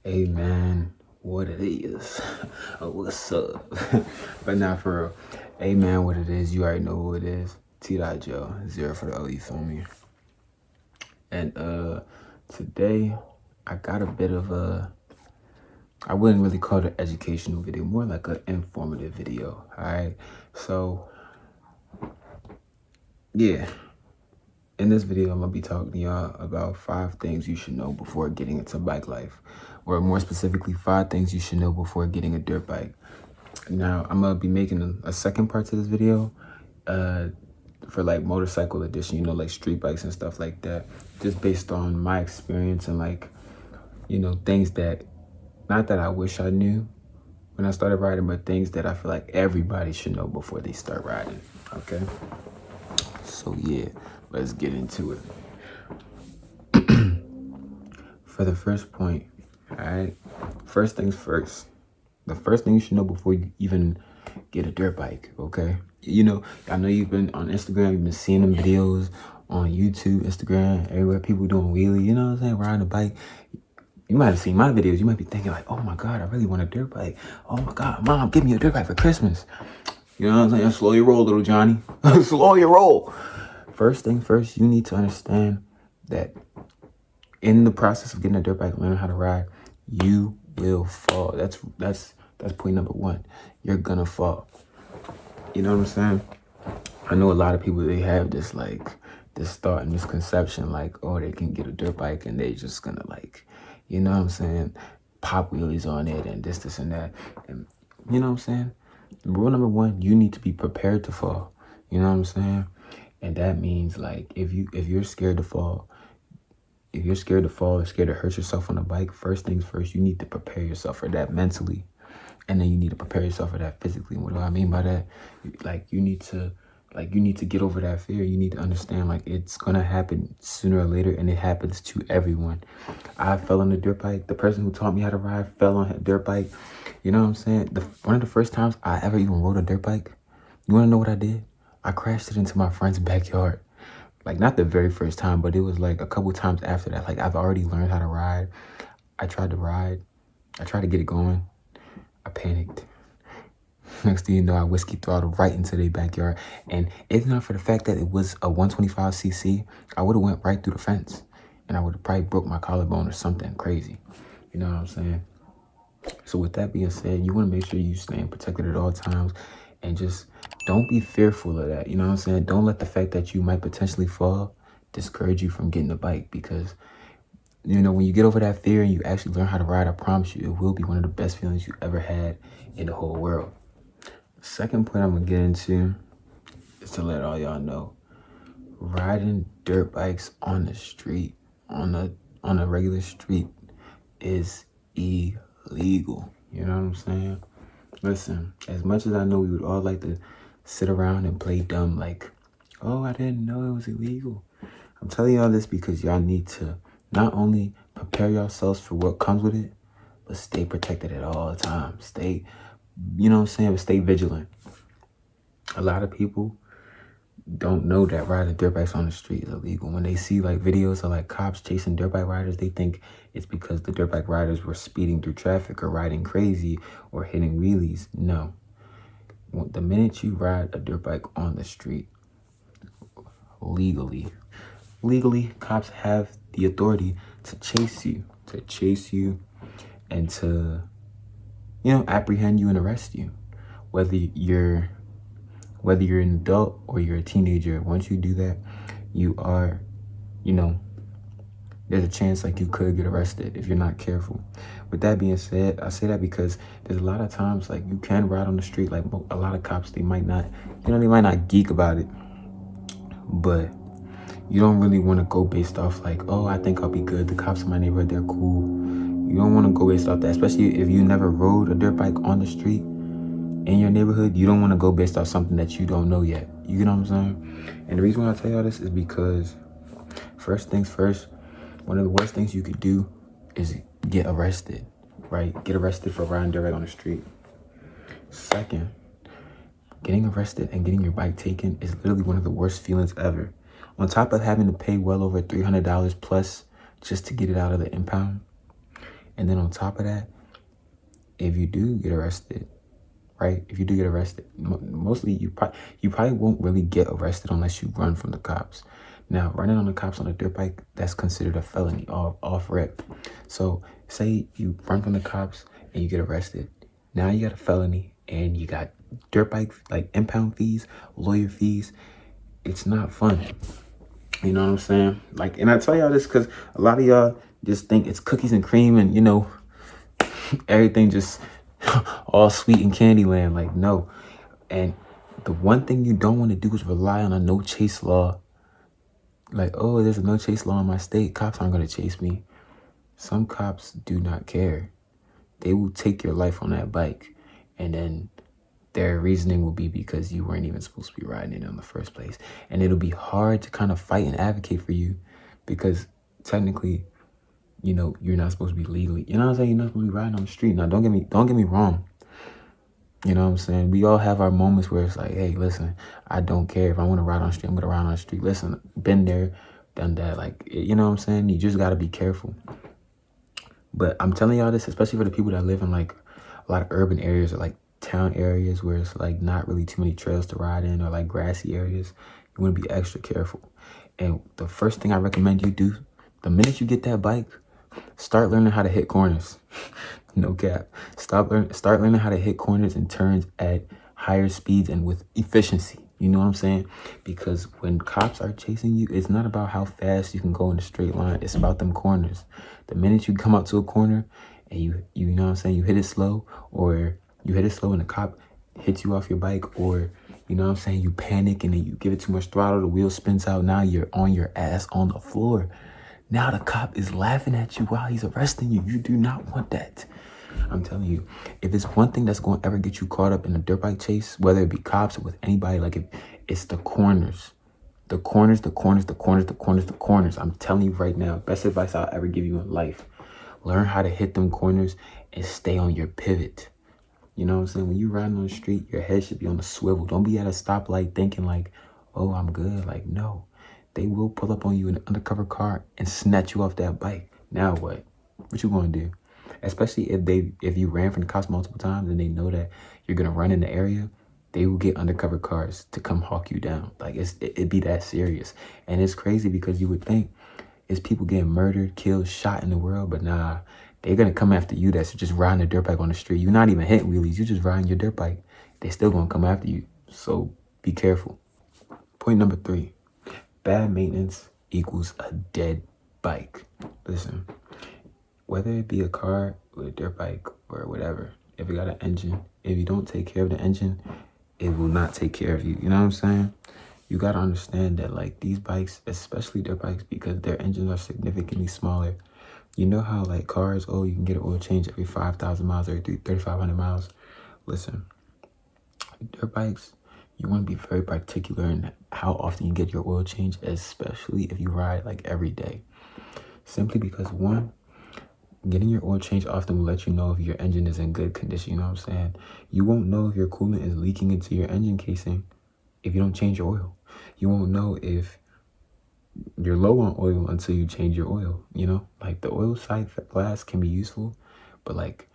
Hey man, what it is? Oh, what's up? But not for real. Hey man, what it is? You already know who it is. T. Joe, 0 for the O. You feel me? And today I got a bit of a. I wouldn't really call it an educational video, more like an informative video. All right. So yeah, in this video, I'm gonna be talking to y'all about 5 things you should know before getting into bike life, or more specifically, 5 things you should know before getting a dirt bike. Now, I'm gonna be making a second part to this video for like motorcycle edition, like street bikes and stuff like that, just based on my experience and like, things that, not that I wish I knew when I started riding, but things that I feel like everybody should know before they start riding, okay? So yeah, let's get into it. For the first point, all right, first things first. The first thing you should know before you even get a dirt bike, okay? I know you've been on Instagram, you've been seeing them videos on YouTube, Instagram, everywhere, people doing wheelie, you know what I'm saying, riding a bike. You might have seen my videos. You might be thinking like, oh my God, I really want a dirt bike. Oh my God, Mom, give me a dirt bike for Christmas. You know what I'm saying? Slow your roll, little Johnny. Slow your roll. First thing first, you need to understand that in the process of getting a dirt bike, learning how to ride, you will fall. That's point number 1. You're gonna fall. You know what I'm saying? I know a lot of people, they have this thought and misconception like, oh, they can get a dirt bike and they just gonna you know what I'm saying, pop wheelies on it and this and that. And you know what I'm saying? Rule number 1, you need to be prepared to fall. You know what I'm saying? And that means like if you're scared to fall, or scared to hurt yourself on a bike, first things first, you need to prepare yourself for that mentally. And then you need to prepare yourself for that physically. What do I mean by that? You need to get over that fear. You need to understand it's gonna happen sooner or later, and it happens to everyone. I fell on a dirt bike. The person who taught me how to ride fell on a dirt bike. You know what I'm saying? One of the first times I ever even rode a dirt bike, you wanna know what I did? I crashed it into my friend's backyard. Not the very first time, but it was like a couple times after that. I've already learned how to ride. I tried to ride. I tried to get it going. I panicked. Next thing you know, I whiskey throttled right into their backyard. And if not for the fact that it was a 125cc, I would have went right through the fence. And I would have probably broke my collarbone or something crazy. You know what I'm saying? So with that being said, you want to make sure you staying protected at all times. And just don't be fearful of that. You know what I'm saying? Don't let the fact that you might potentially fall discourage you from getting a bike. Because, when you get over that fear and you actually learn how to ride, I promise you, it will be one of the best feelings you ever had in the whole world. Second point I'm going to get into is to let all y'all know, riding dirt bikes on the street, on a regular street, is illegal. You know what I'm saying? Listen, as much as I know we would all like to sit around and play dumb oh, I didn't know it was illegal. I'm telling y'all this because y'all need to not only prepare yourselves for what comes with it, but stay protected at all times. Stay, stay vigilant. A lot of people don't know that riding dirt bikes on the street is illegal. When they see videos of cops chasing dirt bike riders, they think it's because the dirt bike riders were speeding through traffic or riding crazy or hitting wheelies. No. The minute you ride a dirt bike on the street legally, cops have the authority to chase you and to, apprehend you and arrest you. Whether you're an adult or you're a teenager, once you do that, you are, there's a chance you could get arrested if you're not careful. With that being said, I say that because there's a lot of times you can ride on the street. A lot of cops, they might not geek about it, but you don't really want to go based off oh, I think I'll be good. The cops in my neighborhood, they're cool. You don't want to go based off that, especially if you never rode a dirt bike on the street in your neighborhood. You don't want to go based off something that you don't know yet. You get what I'm saying? And the reason why I tell y'all this is because first things first, one of the worst things you could do is get arrested, right? Get arrested for riding dirt bike on the street. Second, getting arrested and getting your bike taken is literally one of the worst feelings ever. On top of having to pay well over $300 plus just to get it out of the impound, And then on top of that, if you do get arrested, right? If you do get arrested, mostly you probably won't really get arrested unless you run from the cops. Now, running on the cops on a dirt bike, that's considered a felony off rip. So say you run from the cops and you get arrested. Now you got a felony and you got dirt bike, like impound fees, lawyer fees. It's not fun. You know what I'm saying? Like, and I tell y'all this because a lot of y'all just think it's cookies and cream and, you know, everything just all sweet in Candyland. Like, no. And the one thing you don't want to do is rely on a no chase law. Like, oh, there's a no chase law in my state. Cops aren't going to chase me. Some cops do not care. They will take your life on that bike. And then their reasoning will be because you weren't even supposed to be riding it in the first place. And it'll be hard to kind of fight and advocate for you because technically, you know, you're not supposed to be legally, you know what I'm saying? You're not supposed to be riding on the street. Now, don't get me wrong. You know what I'm saying? We all have our moments where it's like, hey, listen, I don't care. If I want to ride on the street, I'm going to ride on the street. Listen, been there, done that. Like, you know what I'm saying? You just got to be careful. But I'm telling y'all this, especially for the people that live in like a lot of urban areas or like town areas where it's like not really too many trails to ride in or like grassy areas. You want to be extra careful. And the first thing I recommend you do, the minute you get that bike, start learning how to hit corners. No cap. Start learning how to hit corners and turns at higher speeds and with efficiency. You know what I'm saying? Because when cops are chasing you, it's not about how fast you can go in a straight line. It's about them corners. The minute you come out to a corner and you know what I'm saying, you hit it slow, or you hit it slow and the cop hits you off your bike, or you know what I'm saying, you panic and then you give it too much throttle, the wheel spins out, now you're on your ass on the floor. Now the cop is laughing at you while he's arresting you. You do not want that. I'm telling you, if it's one thing that's going to ever get you caught up in a dirt bike chase, whether it be cops or with anybody, like if it's the corners. The corners. I'm telling you right now, best advice I'll ever give you in life. Learn how to hit them corners and stay on your pivot. You know what I'm saying? When you're riding on the street, your head should be on the swivel. Don't be at a stoplight thinking like, oh, I'm good. Like, no. They will pull up on you in an undercover car and snatch you off that bike. Now what? What you gonna do? Especially if you ran from the cops multiple times and they know that you're gonna run in the area, they will get undercover cars to come hawk you down. Like it'd be that serious. And it's crazy because you would think it's people getting murdered, killed, shot in the world, but nah, they're gonna come after you that's just riding a dirt bike on the street. You're not even hitting wheelies, you're just riding your dirt bike. They still gonna come after you. So be careful. Point number 3. Bad maintenance equals a dead bike. Listen, whether it be a car or a dirt bike or whatever, if it got an engine, if you don't take care of the engine, it will not take care of you. You know what I'm saying? You got to understand that like these bikes, especially dirt bikes, because their engines are significantly smaller. You know how like cars, oh, you can get an oil change every 5,000 miles, every 3,500 miles. Listen, dirt bikes, you want to be very particular in how often you get your oil change, especially if you ride like every day. Simply because one, getting your oil change often will let you know if your engine is in good condition. You know what I'm saying? You won't know if your coolant is leaking into your engine casing if you don't change your oil. You won't know if you're low on oil until you change your oil. You know, like the oil sight glass can be useful, but like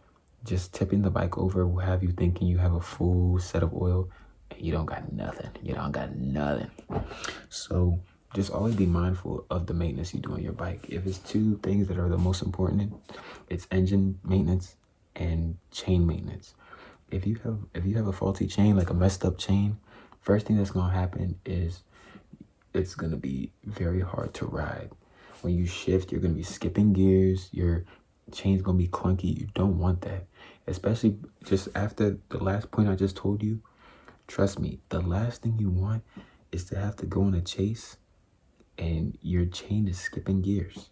just tipping the bike over will have you thinking you have a full set of oil and you don't got nothing. You don't got nothing. So just always be mindful of the maintenance you do on your bike. If it's 2 things that are the most important, it's engine maintenance and chain maintenance. If you have a faulty chain, like a messed up chain, first thing that's gonna happen is it's gonna be very hard to ride. When you shift, you're gonna be skipping gears, your chain's gonna be clunky. You don't want that. Especially just after the last point I just told you, trust me, the last thing you want is to have to go on a chase and your chain is skipping gears.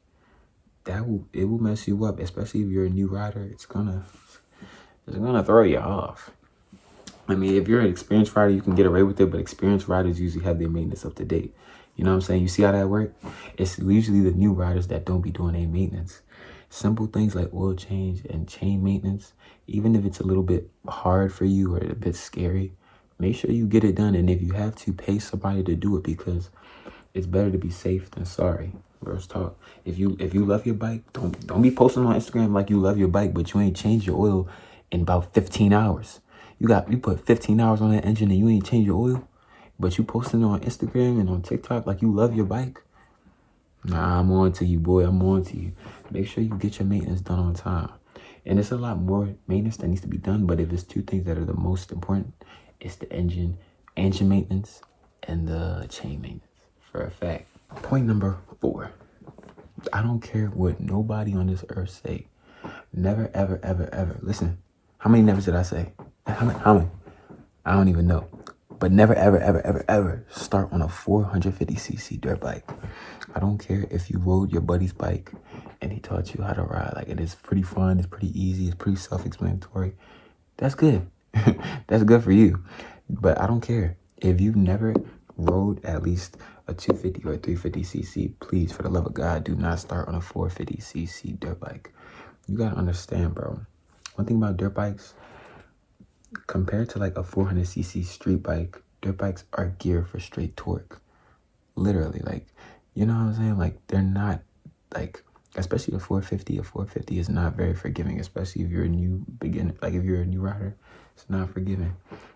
It will mess you up, especially if you're a new rider. It's gonna throw you off. I mean, if you're an experienced rider, you can get away with it, but experienced riders usually have their maintenance up to date. You know what I'm saying? You see how that works? It's usually the new riders that don't be doing any maintenance. Simple things like oil change and chain maintenance, even if it's a little bit hard for you or a bit scary, make sure you get it done. And if you have to, pay somebody to do it, because it's better to be safe than sorry. Real talk. If you love your bike, don't be posting on Instagram like you love your bike, but you ain't changed your oil in about 15 hours. You put 15 hours on that engine and you ain't changed your oil, but you posting it on Instagram and on TikTok like you love your bike. Nah, I'm on to you, boy. I'm on to you. Make sure you get your maintenance done on time. And it's a lot more maintenance that needs to be done, but if it's two things that are the most important, it's the engine maintenance, and the chain maintenance, for a fact. Point number 4. I don't care what nobody on this earth say. Never, ever, ever, ever. Listen, how many nevers did I say? How many? I don't even know. But never, ever, ever, ever, ever start on a 450cc dirt bike. I don't care if you rode your buddy's bike and he taught you how to ride. Like, it is pretty fun. It's pretty easy. It's pretty self-explanatory. That's good. That's good for you. But I don't care. If you've never rode at least a 250 or a 350cc, please, for the love of God, do not start on a 450cc dirt bike. You gotta understand, bro. One thing about dirt bikes, compared to like a 400cc street bike, dirt bikes are geared for straight torque. Literally, like, you know what I'm saying? Like, they're not, like, especially a 450. A 450 is not very forgiving, especially if you're a new beginner. Like, if you're a new rider, it's not forgiving.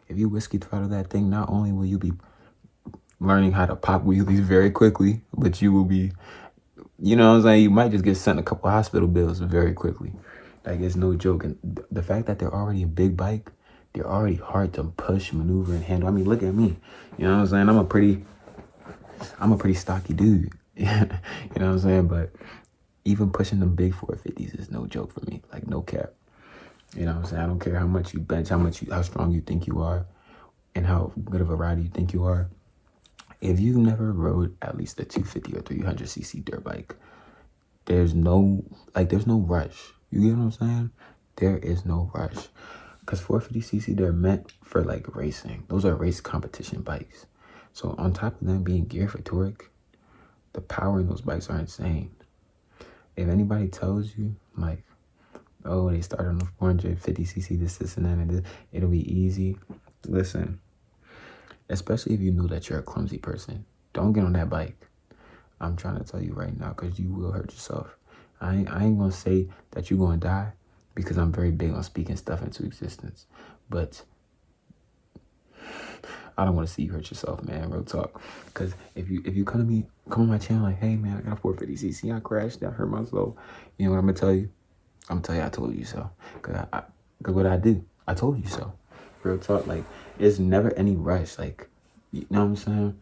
If you whiskey throttle that thing, not only will you be learning how to pop wheelies very quickly, but you will be, you know what I'm saying? You might just get sent a couple hospital bills very quickly. Like, it's no joke. And the fact that they're already a big bike, they're already hard to push, maneuver, and handle. I mean, look at me. You know what I'm saying? I'm a pretty stocky dude. You know what I'm saying? But even pushing the big 450s is no joke for me. Like, no cap. You know what I'm saying? I don't care how much you bench, how strong you think you are, and how good of a rider you think you are. If you've never rode at least a 250 or 300cc dirt bike, there's no rush. You get what I'm saying? There is no rush. Because 450cc, they're meant for like racing. Those are race competition bikes. So on top of them being geared for torque, the power in those bikes are insane. If anybody tells you, like, oh, they started on the 450cc, this, and that, and this, it'll be easy. Listen, especially if you know that you're a clumsy person, don't get on that bike. I'm trying to tell you right now, because you will hurt yourself. I ain't going to say that you're going to die, because I'm very big on speaking stuff into existence. But I don't want to see you hurt yourself, man. Real talk. Because if you come on my channel like, hey, man, I got a 450cc, I crashed, I hurt myself. You know what I'm going to tell you? I'm going to tell you I told you so. Because what I do, I told you so. Real talk. Like, it's never any rush. Like, you know what I'm saying?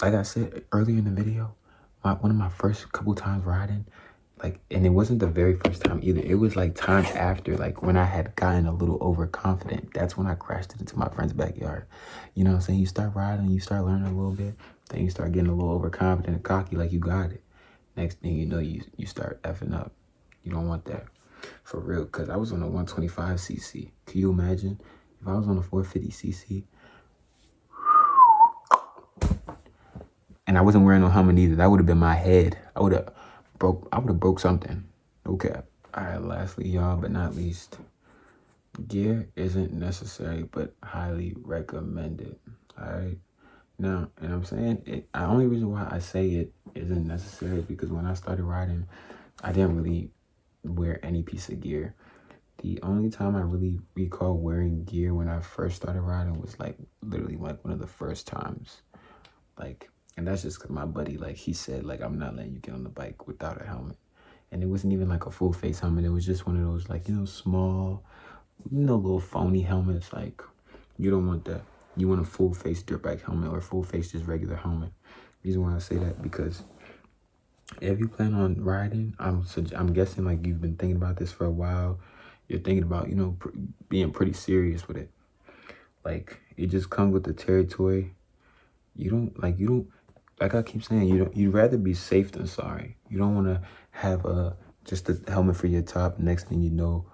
Like I said earlier in the video, one of my first couple times riding, like, and it wasn't the very first time either. It was like times after, like when I had gotten a little overconfident. That's when I crashed it into my friend's backyard. You know what I'm saying? You start riding, you start learning a little bit, then you start getting a little overconfident and cocky, like you got it. Next thing you know, you start effing up. You don't want that. For real, because I was on a 125cc. Can you imagine if I was on a 450cc? And I wasn't wearing no helmet either. That would have been my head. I would have broke something. No cap. All right, lastly, y'all, but not least, gear isn't necessary, but highly recommended. All right. Now, and I'm saying it, the only reason why I say it isn't necessary is because when I started riding, I didn't really wear any piece of gear. The only time I really recall wearing gear when I first started riding was like literally like one of the first times. Like, and that's just because my buddy, like, he said, like, I'm not letting you get on the bike without a helmet. And it wasn't even like a full face helmet. It was just one of those, like, you know, small, you know, little phony helmets. Like, you don't want that. You want a full face dirt bike helmet or full face just regular helmet. The reason why I say that, because if you plan on riding, I'm guessing like you've been thinking about this for a while. You're thinking about, you know, being pretty serious with it. Like, it just comes with the territory. Like I keep saying, you'd rather be safe than sorry. You don't want to have just a helmet for your top. Next thing you know,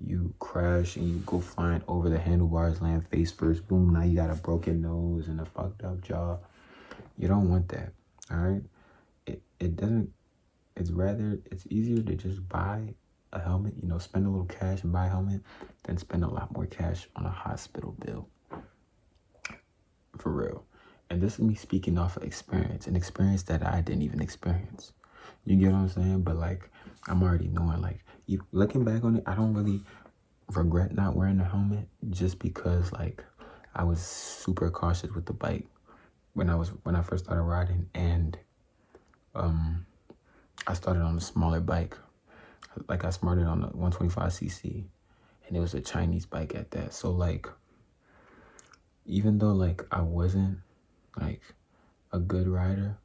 you crash and you go flying over the handlebars, land face first. Boom, now you got a broken nose and a fucked up jaw. You don't want that, all right? It's easier to just buy a helmet, you know, spend a little cash and buy a helmet than spend a lot more cash on a hospital bill. For real. And this is me speaking off of experience, an experience that I didn't even experience. You get what I'm saying? But like, I'm already knowing, like, looking back on it, I don't really regret not wearing a helmet, just because like I was super cautious with the bike when I first started riding, and I started on a smaller bike. Like, I started on a 125cc, and it was a Chinese bike at that. So like, even though like I wasn't like a good rider,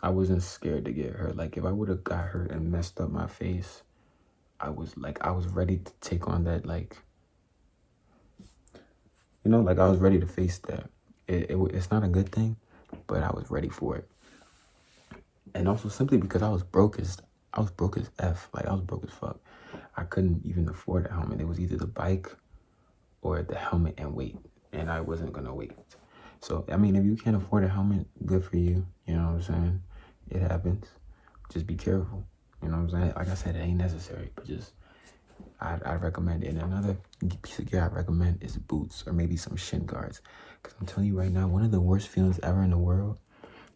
I wasn't scared to get hurt. Like, if I would have got hurt and messed up my face, I was ready to take on that, like, like I was ready to face that. It's not a good thing, but I was ready for it. And also simply because I was broke as F. Like, I was broke as fuck. I couldn't even afford a helmet. It was either the bike or the helmet and weight, and I wasn't gonna wait. So I mean, if you can't afford a helmet, good for you. You know what I'm saying? It happens. Just be careful. You know what I'm saying? Like I said, it ain't necessary, but just I'd recommend it. And another piece of gear I'd recommend is boots, or maybe some shin guards. Because I'm telling you right now, one of the worst feelings ever in the world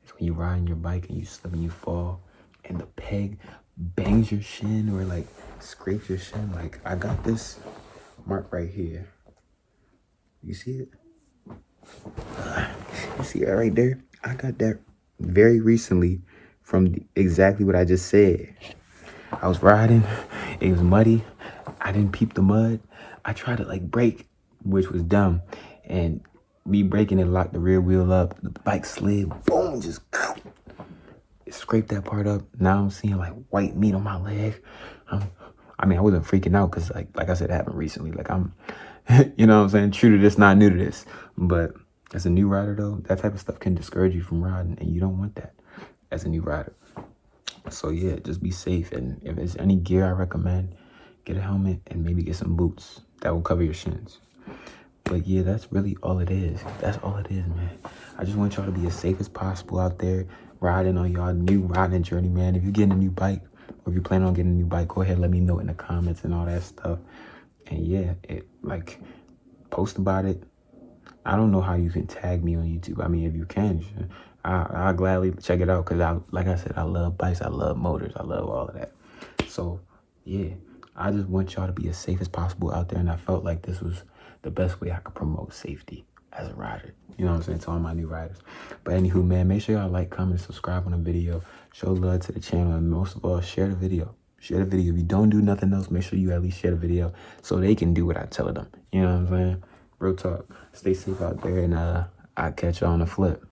is when you ride on your bike and you slip and you fall, and the peg bangs your shin or like scrapes your shin. Like, I got this mark right here. You see it? You see it right there? I got that very recently from exactly what I just said. I was riding, it was muddy, I didn't peep the mud. I tried to like brake, which was dumb, and me braking, it locked the rear wheel up, the bike slid, boom, just it scraped that part up. Now I'm seeing like white meat on my leg. I mean, I wasn't freaking out because like I said, it happened recently. Like, I'm, you know what I'm saying, true to this, not new to this. But as a new rider though, that type of stuff can discourage you from riding, and you don't want that as a new rider. So yeah, just be safe. And if there's any gear I recommend, get a helmet and maybe get some boots that will cover your shins. But yeah, that's really all it is. That's all it is, man. I just want y'all to be as safe as possible out there riding on y'all new riding journey, man. If you're getting a new bike, or if you plan on getting a new bike, go ahead, let me know in the comments and all that stuff. And yeah, post about it. I don't know how you can tag me on YouTube. I mean, if you can, I'll gladly check it out, because like I said, I love bikes, I love motors, I love all of that. So yeah, I just want y'all to be as safe as possible out there, and I felt like this was the best way I could promote safety as a rider. You know what I'm saying, to all my new riders. But anywho, man, make sure y'all like, comment, subscribe on the video, show love to the channel, and most of all, share the video. Share the video. If you don't do nothing else, make sure you at least share the video so they can do what I tell them. You know what I'm saying? Real talk. Stay safe out there, and I'll catch you on the flip.